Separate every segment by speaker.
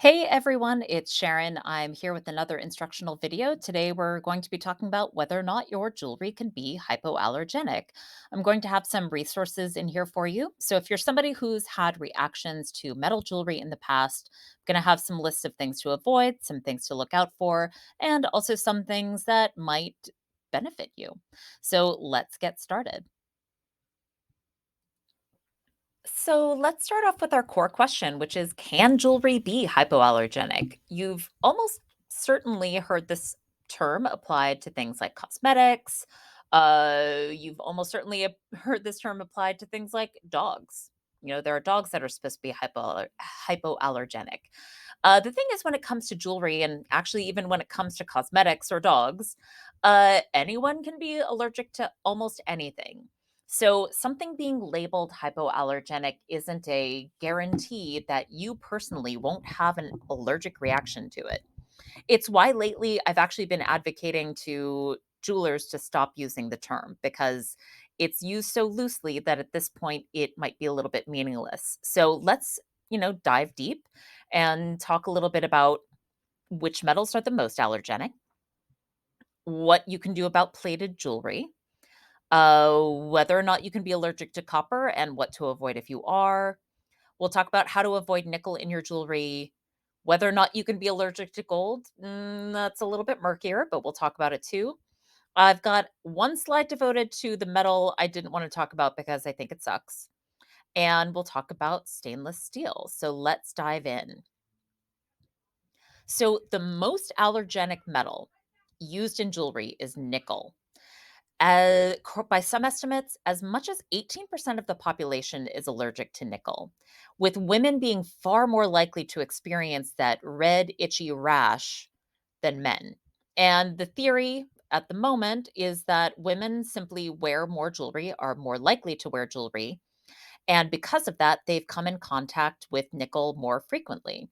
Speaker 1: Hey everyone, it's Sharon. I'm here with another instructional video. Today we're going to be talking about whether or not your jewelry can be hypoallergenic. I'm going to have some resources in here for you. So if you're somebody who's had reactions to metal jewelry in the past, I'm going to have some lists of things to avoid, some things to look out for, and also some things that might benefit you. So let's get started. So let's start off with our core question, which is, can jewelry be hypoallergenic? You've almost certainly heard this term applied to things like cosmetics. You've almost certainly heard this term applied to things like dogs. There are dogs that are supposed to be hypoallergenic. The thing is, when it comes to jewelry, and actually even when it comes to cosmetics or dogs, anyone can be allergic to almost anything. So, something being labeled hypoallergenic isn't a guarantee that you personally won't have an allergic reaction to it. It's why lately I've actually been advocating to jewelers to stop using the term because it's used so loosely that at this point it might be a little bit meaningless. So, let's dive deep and talk a little bit about which metals are the most allergenic, what you can do about plated jewelry, whether or not you can be allergic to copper and what to avoid if you are. We'll talk about how to avoid nickel in your jewelry, whether or not you can be allergic to gold. That's a little bit murkier, but we'll talk about it too. I've got one slide devoted to the metal I didn't want to talk about because I think it sucks. And we'll talk about stainless steel. So let's dive in. So, the most allergenic metal used in jewelry is nickel. By some estimates, as much as 18% of the population is allergic to nickel, with women being far more likely to experience that red, itchy rash than men. And the theory at the moment is that women simply wear more jewelry, are more likely to wear jewelry. And because of that, they've come in contact with nickel more frequently.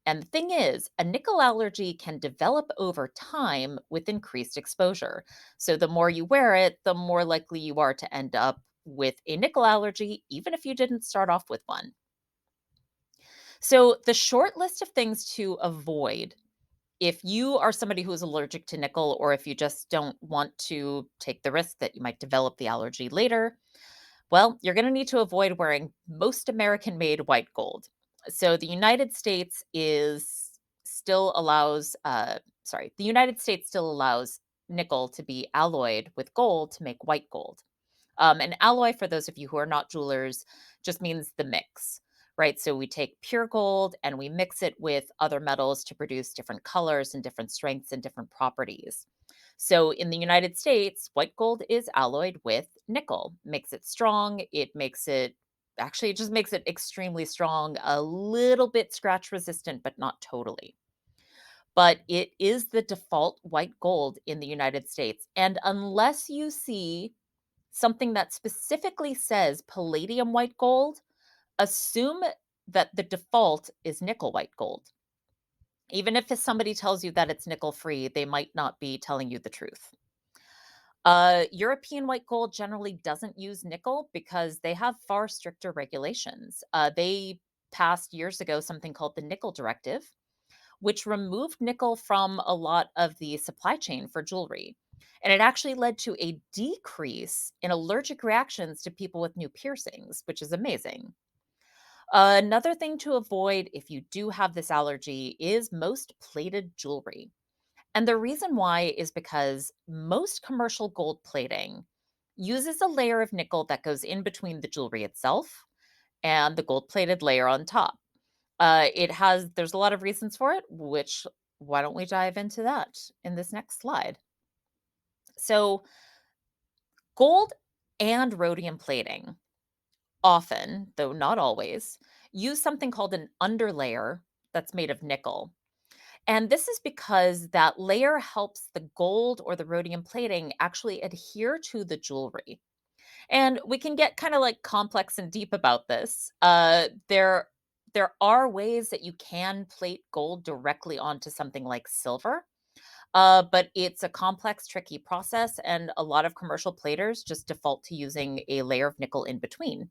Speaker 1: And the thing is, a nickel allergy can develop over time with increased exposure. So the more you wear it, the more likely you are to end up with a nickel allergy, even if you didn't start off with one. So the short list of things to avoid if you are somebody who is allergic to nickel, or if you just don't want to take the risk that you might develop the allergy later, well, you're going to need to avoid wearing most American made white gold. So the United States is still allows, the United States still allows nickel to be alloyed with gold to make white gold. An alloy, for those of you who are not jewelers, just means the mix, right? So we take pure gold and we mix it with other metals to produce different colors and different strengths and different properties. So in the United States, white gold is alloyed with nickel. Makes it strong. It just makes it extremely strong, a little bit scratch resistant, but not totally. But it is the default white gold in the United States. And unless you see something that specifically says palladium white gold, assume that the default is nickel white gold. Even if somebody tells you that it's nickel free, they might not be telling you the truth. European white gold generally doesn't use nickel because they have far stricter regulations. They passed years ago something called the Nickel Directive, which removed nickel from a lot of the supply chain for jewelry. And it actually led to a decrease in allergic reactions to people with new piercings, which is amazing. Another thing to avoid if you do have this allergy is most plated jewelry. And the reason why is because most commercial gold plating uses a layer of nickel that goes in between the jewelry itself and the gold plated layer on top. There's a lot of reasons for it, which why don't we dive into that in this next slide? So, gold and rhodium plating often, though not always, use something called an underlayer that's made of nickel. And this is because that layer helps the gold or the rhodium plating actually adhere to the jewelry. And we can get kind of like complex and deep about this. There are ways that you can plate gold directly onto something like silver, but it's a complex, tricky process, and a lot of commercial platers just default to using a layer of nickel in between.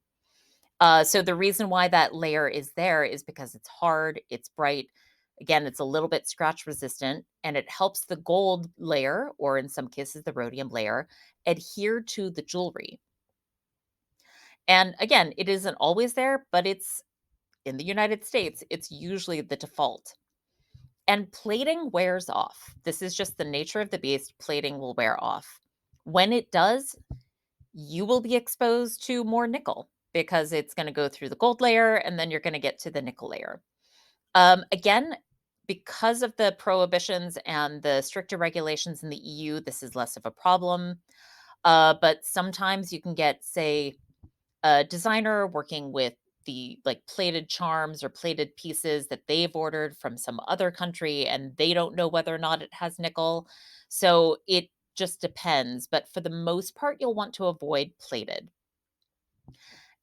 Speaker 1: So the reason why that layer is there is because it's hard, it's bright. Again, it's a little bit scratch resistant and it helps the gold layer, or in some cases, the rhodium layer, adhere to the jewelry. And again, it isn't always there, but it's in the United States, it's usually the default. And plating wears off. This is just the nature of the beast. Plating will wear off. When it does, you will be exposed to more nickel because it's going to go through the gold layer and then you're going to get to the nickel layer. Again, because of the prohibitions and the stricter regulations in the EU, this is less of a problem. But sometimes you can get, say, a designer working with the like plated charms or plated pieces that they've ordered from some other country and they don't know whether or not it has nickel. So it just depends. But for the most part, you'll want to avoid plated.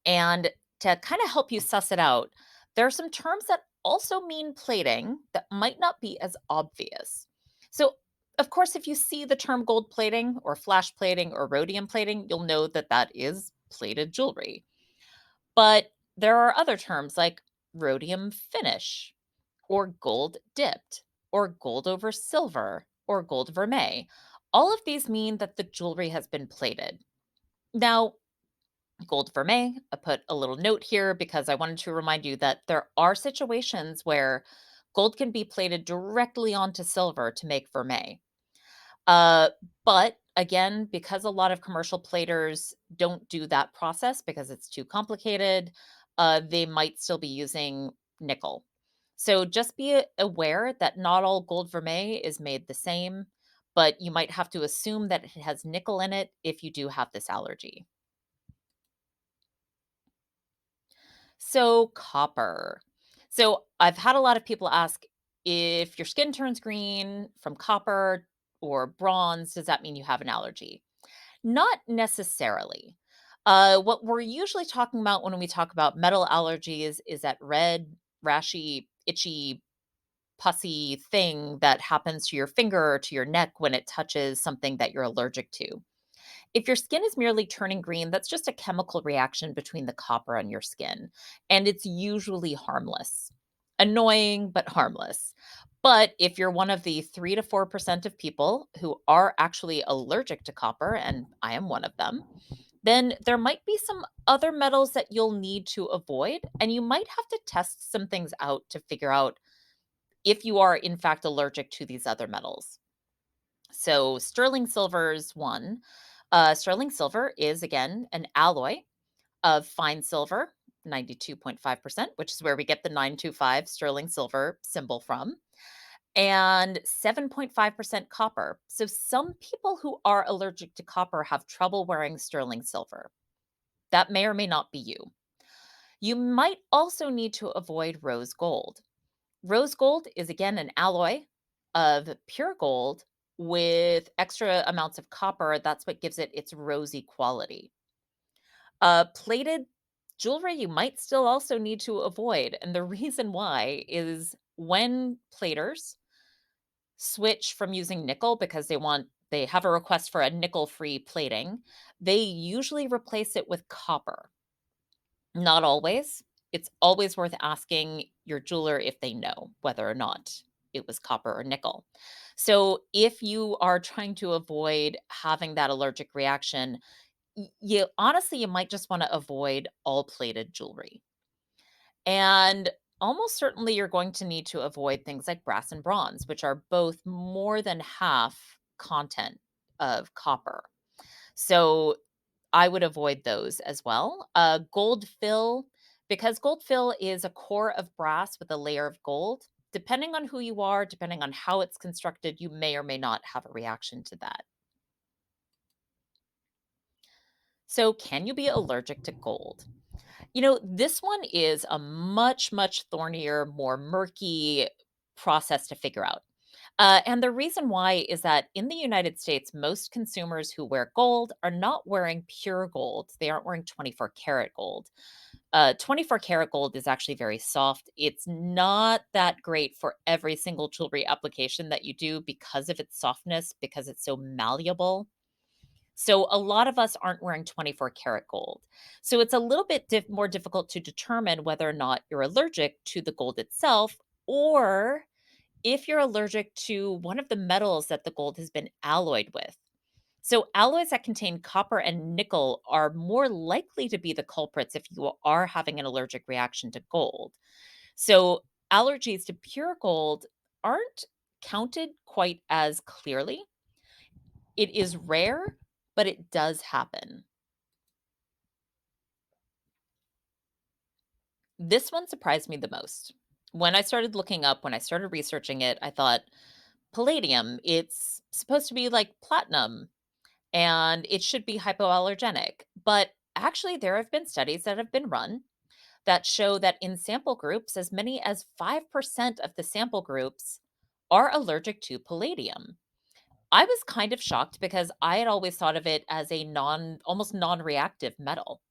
Speaker 1: And to kind of help you suss it out, there are some terms that also mean plating that might not be as obvious. So, of course, if you see the term gold plating or flash plating or rhodium plating, you'll know that that is plated jewelry. But there are other terms like rhodium finish or gold dipped or gold over silver or gold vermeil. All of these mean that the jewelry has been plated. Now, gold vermeil, I put a little note here because I wanted to remind you that there are situations where gold can be plated directly onto silver to make vermeil. Uh, but again, because a lot of commercial platers don't do that process because it's too complicated, they might still be using nickel. So just be aware that not all gold vermeil is made the same, but you might have to assume that it has nickel in it if you do have this allergy. So, copper. So, I've had a lot of people ask, if your skin turns green from copper or bronze, does that mean you have an allergy? Not necessarily. What we're usually talking about when we talk about metal allergies is that red, rashy, itchy, pussy thing that happens to your finger or to your neck when it touches something that you're allergic to. If your skin is merely turning green, that's just a chemical reaction between the copper on your skin, and it's usually harmless. Annoying, but harmless. But if you're one of the 3 to 4% of people who are actually allergic to copper, and I am one of them, then there might be some other metals that you'll need to avoid, and you might have to test some things out to figure out if you are in fact allergic to these other metals. So sterling silver is one. Sterling silver is, again, an alloy of fine silver, 92.5%, which is where we get the 925 sterling silver symbol from, and 7.5% copper. So some people who are allergic to copper have trouble wearing sterling silver. That may or may not be you. You might also need to avoid rose gold. Rose gold is, again, an alloy of pure gold with extra amounts of copper. That's what gives it its rosy quality. Plated jewelry you might still also need to avoid. And the reason why is when platers switch from using nickel because they have a request for a nickel-free plating, they usually replace it with copper. Not always. It's always worth asking your jeweler if they know whether or not it was copper or nickel. So if you are trying to avoid having that allergic reaction, you honestly, you might just want to avoid all plated jewelry. And almost certainly you're going to need to avoid things like brass and bronze, which are both more than half content of copper. So I would avoid those as well. Gold fill, because gold fill is a core of brass with a layer of gold. Depending on who you are, depending on how it's constructed, you may or may not have a reaction to that. So, can you be allergic to gold? This one is a much, much thornier, more murky process to figure out. And the reason why is that in the United States, most consumers who wear gold are not wearing pure gold. They aren't wearing 24 karat gold. 24 karat gold is actually very soft. It's not that great for every single jewelry application that you do because of its softness, because it's so malleable. So a lot of us aren't wearing 24 karat gold. So it's a little bit more difficult to determine whether or not you're allergic to the gold itself, or if you're allergic to one of the metals that the gold has been alloyed with. So, alloys that contain copper and nickel are more likely to be the culprits if you are having an allergic reaction to gold. So, allergies to pure gold aren't counted quite as clearly. It is rare, but it does happen. This one surprised me the most. When I started researching it, I thought, palladium, it's supposed to be like platinum and it should be hypoallergenic. But actually, there have been studies that have been run that show that in sample groups, as many as 5% of the sample groups are allergic to palladium. I was kind of shocked because I had always thought of it as a almost non reactive metal.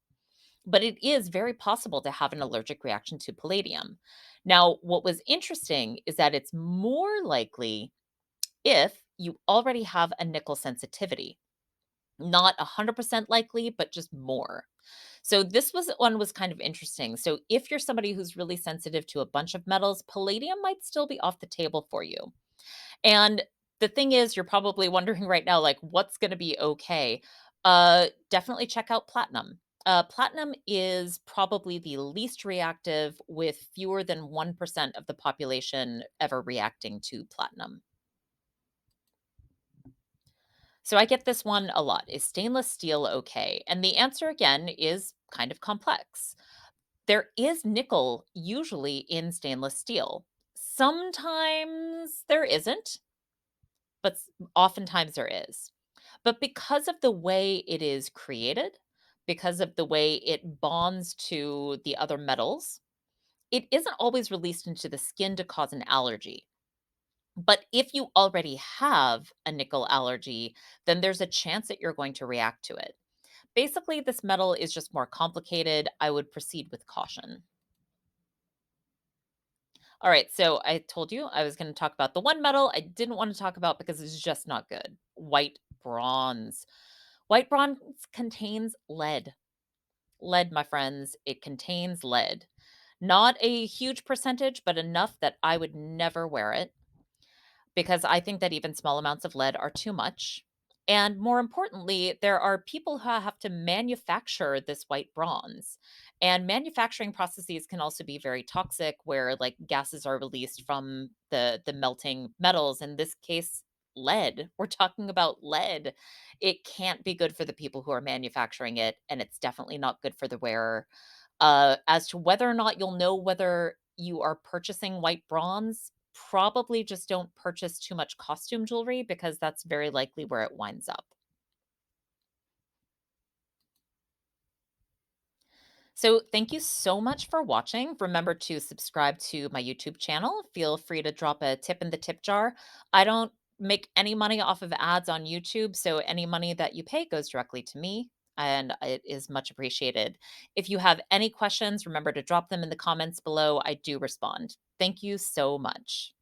Speaker 1: But it is very possible to have an allergic reaction to palladium. Now, what was interesting is that it's more likely if you already have a nickel sensitivity. Not 100% likely, but just more. So this one was kind of interesting. So if you're somebody who's really sensitive to a bunch of metals, palladium might still be off the table for you. And the thing is, you're probably wondering right now, like, what's going to be okay? Definitely check out platinum. Platinum is probably the least reactive, with fewer than 1% of the population ever reacting to platinum. So I get this one a lot. Is stainless steel okay? And the answer again is kind of complex. There is nickel usually in stainless steel. Sometimes there isn't, but oftentimes there is. But because of the way it is created, because of the way it bonds to the other metals, it isn't always released into the skin to cause an allergy. But if you already have a nickel allergy, then there's a chance that you're going to react to it. Basically, this metal is just more complicated. I would proceed with caution. All right, so I told you I was going to talk about the one metal I didn't want to talk about because it's just not good: white bronze. White bronze contains lead. Lead, my friends, it contains lead. Not a huge percentage, but enough that I would never wear it, because I think that even small amounts of lead are too much. And more importantly, there are people who have to manufacture this white bronze. And manufacturing processes can also be very toxic, where like gases are released from the melting metals. In this case, lead. We're talking about lead. It can't be good for the people who are manufacturing it, and it's definitely not good for the wearer. As to whether or not you'll know whether you are purchasing white bronze, probably just don't purchase too much costume jewelry, because that's very likely where it winds up. So, thank you so much for watching. Remember to subscribe to my YouTube channel. Feel free to drop a tip in the tip jar. I don't make any money off of ads on YouTube, so any money that you pay goes directly to me, and it is much appreciated. If you have any questions, remember to drop them in the comments below. I do respond. Thank you so much.